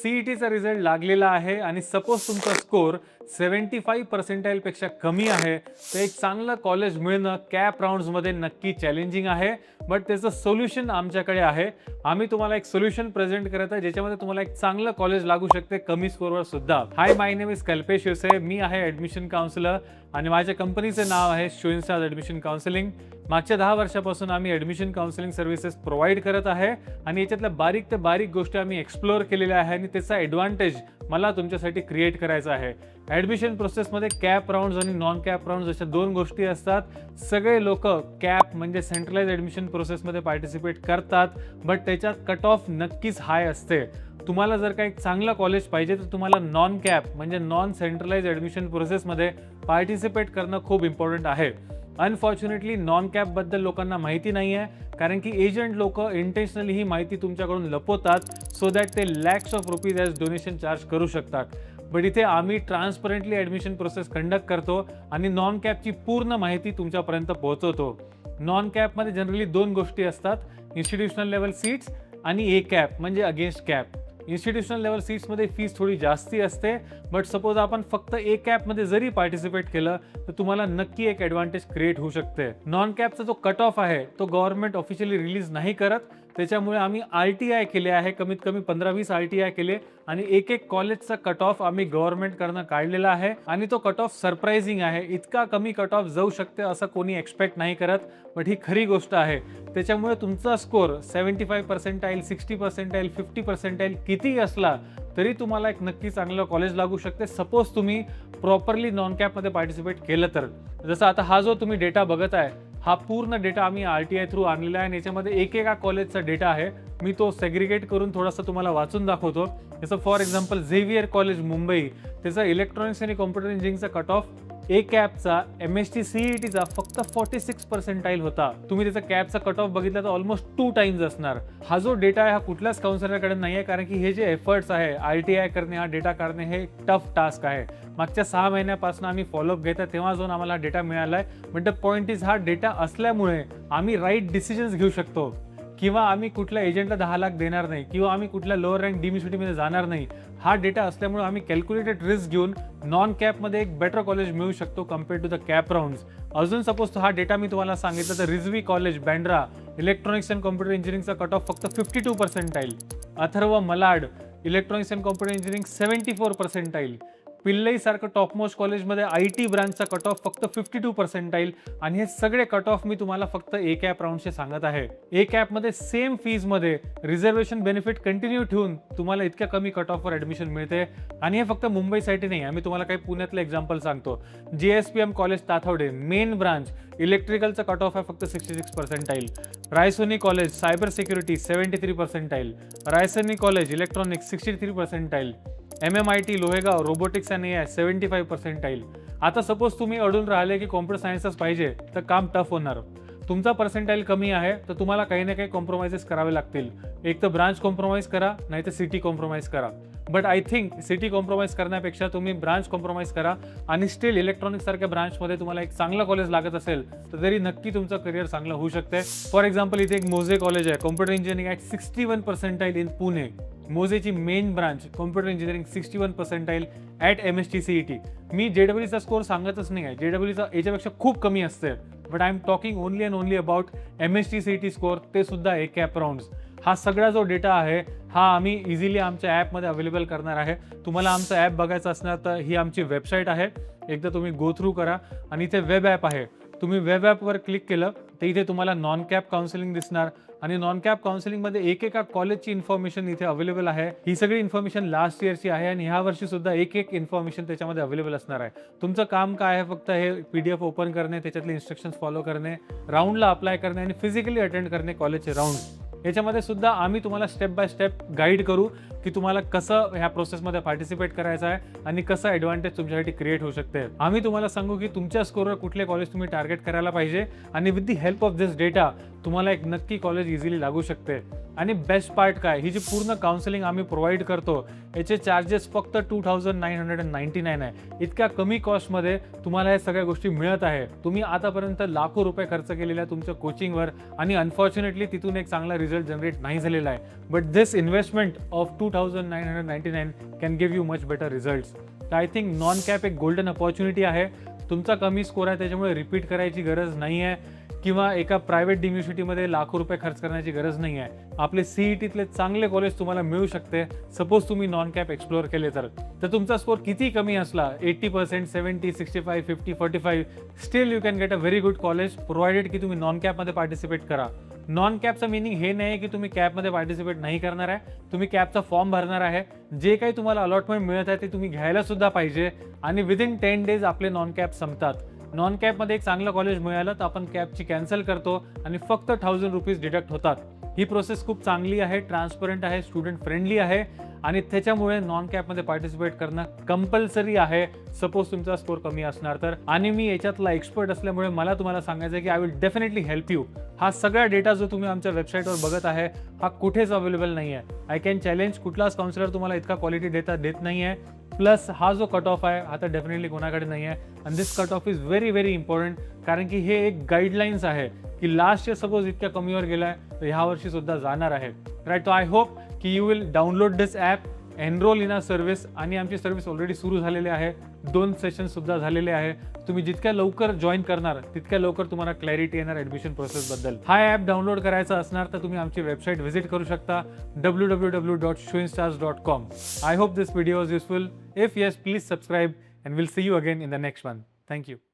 सीईटीचा result लागलेला आहे आणि सपोज तुमचा स्कोर 75% पेक्षा कमी आहे तर एक चांगलं कॉलेज मिळणं कॅप राउंड्समध्ये नक्की चॅलेंजिंग आहे. बट त्याचं सोल्युशन आमच्याकडे आहे. आम्ही तुम्हाला एक सोल्युशन प्रेझेंट करत आहे ज्याच्यामध्ये तुम्हाला एक चांगलं कॉलेज लागू शकते कमी स्कोरवर सुद्धा. हाय, माय नेम इज कल्पेश योसे. मी आहे ॲडमिशन काउन्सिलर आणि माझ्या कंपनीचं नाव आहे शोइन्स्टार ॲडमिशन काउन्सिलिंग. मागच्या 10 वर्षापासून आम्ही ॲडमिशन काउन्सिलिंग सर्व्हिसेस प्रोव्हाइड करत आहे आणि याच्यातल्या बारीक ते बारीक गोष्टी आम्ही एक्सप्लोअर केलेल्या आहे आणि त्याचा ॲडव्हान्टेज मला तुमच्यासाठी क्रिएट करायचा आहे. ॲडमिशन प्रोसेसमध्ये कॅप राउंड्स आणि नॉन कॅप राउंड्स अशा 2 गोष्टी असतात. सगळे लोक कॅप म्हणजे सेंट्रलाइज ॲडमिशन प्रोसेसमध्ये पार्टिसिपेट करतात, बट त्याच्यात कट ऑफ नक्कीच हाय असते. तुम्हाला जर काही चांगलं कॉलेज पाहिजे तर तुम्हाला नॉन कॅप म्हणजे नॉन सेंट्रलाइज ॲडमिशन प्रोसेसमध्ये पार्टिसिपेट करणं खूप इम्पॉर्टंट आहे. अनफॉर्च्युनेटली नॉन कॅपबद्दल लोकांना माहिती नाही आहे, कारण की एजंट लोक इंटेन्शनली ही माहिती तुमच्याकडून लपवतात सो दॅट ते lakhs of rupees as donation charge करू शकतात. बट इथे आम्ही ट्रान्सपरंटली ॲडमिशन प्रोसेस कंडक्ट करतो आणि नॉन कॅपची पूर्ण माहिती तुमच्यापर्यंत पोहोचवतो. नॉन कॅपमध्ये जनरली 2 गोष्टी असतात, इन्स्टिट्यूशनल लेवल सीट्स आणि ए कॅप म्हणजे अगेन्स्ट कॅप. इन्स्टिट्यूशनल लेवल सीट्समध्ये फीस थोडी जास्ती असते, बट सपोज आपण फक्त ए कॅपमध्ये जरी पार्टिसिपेट केलं तर तुम्हाला नक्की एक ॲडव्हान्टेज क्रिएट होऊ शकते. नॉन कॅपचा जो कट ऑफ आहे तो गव्हर्नमेंट ऑफिशियली रिलीज नाही करत, त्याच्यामुळे आम्ही RTI केले आहे, कमीत कमी 15-20 RTI केले आणि एक कॉलेजचा कट ऑफ आम्ही गव्हर्नमेंटकडनं काढलेला आहे आणि तो कट ऑफ सरप्राइझिंग आहे. इतका कमी कट ऑफ जाऊ शकते असं कोणी एक्सपेक्ट नाही करत, बट ही खरी गोष्ट आहे. त्याच्यामुळे तुमचा स्कोर 75%, 60%, 50% कितीही असला तरी तुम्हाला एक नक्की चांगलं कॉलेज लागू शकते सपोज तुम्ही प्रॉपरली नॉन कॅपमध्ये पार्टिसिपेट केलं तर. जसं आता हा जो तुम्ही डेटा बघत आहे हा पूर्ण डेटा आम्ही RTI थ्रू आणलेला आहे आणि याच्यामध्ये एकेका कॉलेजचा डेटा आहे. मी तो सेग्रिगेट करून थोडासा तुम्हाला वाचून दाखवतो. जसं for example Xavier college Mumbai, त्याचा इलेक्ट्रॉनिक्स आणि कॉम्प्युटर इंजिनिअरिंगचा cut of A captcha MST CETचा फक्त 46% होता. तुम्ही त्याचा कॅपचा कट ऑफ बघितला तर ऑलमोस्ट 2 टाइम्स असणार. हा जो डेटा आहे हा कुठल्याच काउन्सिलरकडे नाही आहे, कारण की हे जे एफर्ट्स आहे RTI करणे, हा डेटा काढणे हे टफ टास्क आहे. मागच्या 6 महिन्यापासून आम्ही फॉलोअप घेत आहे तेव्हा जाऊन आम्हाला डेटा मिळाला आहे. बट द पॉईंट इज हा डेटा असल्यामुळे आम्ही राईट डिसिजन्स घेऊ शकतो किंवा आम्ही कुठल्या एजंटला 10 लाख देणार नाही किंवा आम्ही कुठल्या लोअर रँक डिमिसिटीमध्ये जाणार नाही. हा डेटा असल्यामुळे आम्ही कॅल्क्युलेटेड रिस्क घेऊन नॉन कॅपमध्ये एक बेटर कॉलेज मिळू शकतो compared to the CAP rounds. अजून सपोज हा डेटा मी तुम्हाला सांगितलं तर Rizvi college Bandra electronics and computer इंजिनिअरिंगचा कट ऑफ फक्त 52%. Atharva Malad electronics and computer engineering 74%. Pillai सारखं टॉपमोस्ट कॉलेजमध्ये IT ब्रांचचा कट ऑफ फक्त 52% आणि हे सगळे कट ऑफ मी तुम्हाला फक्त ए कॅप राऊंडचे सांगत आहे. ए कॅपमध्ये सेम फीजमध्ये रिझर्वेशन बेनिफिट कंटिन्यू ठेवून तुम्हाला इतक्या कमी कट ऑफवर ॲडमिशन मिळते आणि हे फक्त मुंबईसाठी नाही. आम्ही तुम्हाला काही पुण्यातलं एक्झाम्पल सांगतो. JSPM college Tathawade main branch इलेक्ट्रिकलचा कट ऑफ आहे फक्त 66%. Raisoni college cyber security 73%. Raisoni college electronics 63%. MMIT Lohegaon robotics आणि AI 75%. आता सपोज तुम्ही अडून राहिले की कॉम्प्युटर सायन्सच पाहिजे तर काम टफ होणार. तुमचा पर्सेंटाईल कमी आहे तर तुम्हाला काही ना काही कॉम्प्रोमाइजेस करावे लागतील. एक तर ब्रांच कॉम्प्रोमाइज करा, नाही तर सिटी कॉम्प्रोमाइज करा. But I think city compromise करण्यापेक्षा तुम्ही ब्रांच कॉम्प्रोमाइज करा आणि स्टील इलेक्ट्रॉनिक्स सारख्या ब्रांचमध्ये तुम्हाला एक चांगलं कॉलेज लागत असेल तर तरी नक्की तुमचं करिअर चांगलं होऊ शकते. फॉर एक्झाम्पल इथे एक मोझे कॉलेज आहे computer engineering at 61% in Pune. मोझेची main branch computer engineering 61% at MST CET. मी JEEचा स्कोर सांगतच नाही आहे, JEEचा याच्यापेक्षा खूप कमी असते. But I am talking only and only about MST CET score, ते सुद्धा ए कॅप राउंड्स. हा सगळा जो डेटा आहे हा आम्ही इझिली आमच्या ॲपमध्ये अवेलेबल करणार आहे. तुम्हाला आमचं ॲप बघायचं असणार तर ही आमची वेबसाईट आहे, एकदा तुम्ही गो थ्रू करा आणि इथे वेब ॲप आहे. तुम्ही वेब ॲपवर क्लिक केलं तर इथे तुम्हाला नॉन कॅप काउन्सिलिंग दिसणार आणि नॉन कॅप काउन्सिलिंगमध्ये एकेका कॉलेजची इन्फॉर्मेशन इथे अवेलेबल आहे. ही सगळी इन्फॉर्मेशन लास्ट इयरची आहे आणि ह्या वर्षी सुद्धा एक इन्फॉर्मेशन त्याच्यामध्ये अवेलेबल असणार आहे. तुमचं काम काय आहे फक्त हे PDF ओपन करणे, त्याच्यातले इन्स्ट्रक्शन्स फॉलो करणे, राऊंडला अप्लाय करणे आणि फिजिकली अटेंड करणे कॉलेजचे राऊंड. याच्यामध्ये सुद्धा आम्ही तुम्हाला स्टेप बाय स्टेप गाईड करू की तुम्हाला कसं ह्या प्रोसेसमध्ये पार्टिसिपेट करायचं आहे आणि कसं ॲडव्हान्टेज तुमच्यासाठी क्रिएट होऊ शकते. आम्ही तुम्हाला सांगू की तुमच्या स्कोरवर कुठले कॉलेज तुम्ही टार्गेट करायला पाहिजे आणि with the help of this data तुम्हाला एक नक्की कॉलेज इझिली लागू शकते. आणि बेस्ट पार्ट काय, ही जी पूर्ण काउन्सिलिंग आम्ही प्रोव्हाइड करतो याचे चार्जेस फक्त 2999 आहे. इतक्या कमी कॉस्टमध्ये तुम्हाला हे सगळ्या गोष्टी मिळत आहे. तुम्ही आतापर्यंत लाखो रुपये खर्च केलेले आहे तुमच्या कोचिंगवर आणि अनफॉर्च्युनेटली तिथून एक चांगला रिझल्ट जनरेट नाही झालेला आहे. But this investment of 2999 can give you much better results. तर आय थिंक नॉन कॅप एक गोल्डन अपॉर्च्युनिटी आहे. तुमचा कमी स्कोर आहे त्याच्यामुळे रिपीट करायची गरज नाही आहे किंवा एका प्रायव्हेट युनिव्हर्सिटीमध्ये लाखो रुपये खर्च करण्याची गरज नाही आहे. आपले CETतले चांगले कॉलेज तुम्हाला मिळू शकते सपोज तुम्ही नॉन कॅप एक्सप्लोअर केले तर. तुमचा स्कोर किती कमी असला 80%, 70, 65, 50, 45 still you can get a very good college provided की तुम्ही नॉन कॅपमध्ये पार्टिसिपेट करा. नॉन कॅपचं मिनिंग हे नाही की तुम्ही कॅपमध्ये पार्टिसिपेट नाही करणार आहे. तुम्ही कॅपचा फॉर्म भरणार आहे. जे काही तुम्हाला अलॉटमेंट मिळत आहे ते तुम्ही घ्यायला सुद्धा पाहिजे आणि विदिन 10 डेज आपले नॉन कॅप संपतात. नॉन कॅपमध्ये एक चांगलं कॉलेज मिळालं तर आपण कॅपची कॅन्सल करतो आणि फक्त 1000 रुपीज डिडक्ट होतात. ही प्रोसेस खूप चांगली आहे, ट्रान्सपरंट आहे, स्टुडंट फ्रेंडली आहे आणि त्याच्यामुळे नॉन कॅपमध्ये पार्टिसिपेट करणं कंपल्सरी आहे सपोज तुमचा स्कोर कमी असणार तर. आणि मी याच्यातला एक्सपर्ट असल्यामुळे मला तुम्हाला सांगायचं आहे की I will definitely help you. हा सगळा डेटा जो तुम्ही आमच्या वेबसाईटवर बघत आहे हा कुठेच अवेलेबल नाही आहे. आय कॅन चॅलेंज कुठलाच काउन्सिलर तुम्हाला इतका क्वालिटी डेटा देत नाही आहे. प्लस हा जो कट ऑफ आहे हा तर डेफिनेटली कोणाकडे नाही आहे. And this cut off is very important कारण की हे एक गाईडलाईन्स आहे की लास्ट इयर सपोज इतक्या कमीवर गेलाय तर ह्या वर्षी सुद्धा जाणार आहे. राईट. तो आय होप की you will download this app, enrol in a service. आणि आमची सर्व्हिस ऑलरेडी सुरू झालेली आहे. 2 सेशन सुद्धा झालेले आहे. तुम्ही जितक्या लवकर जॉईन करणार तितक्या लवकर तुम्हाला क्लॅरिटी येणार ॲडमिशन प्रोसेसबद्दल. हा ॲप डाउनलोड करायचा असणार तर तुम्ही आमची वेबसाईट व्हिजिट करू शकता www.showinstars.com. I hope this video was useful. If yes, please subscribe and we'll see you again in the next one. Thank you.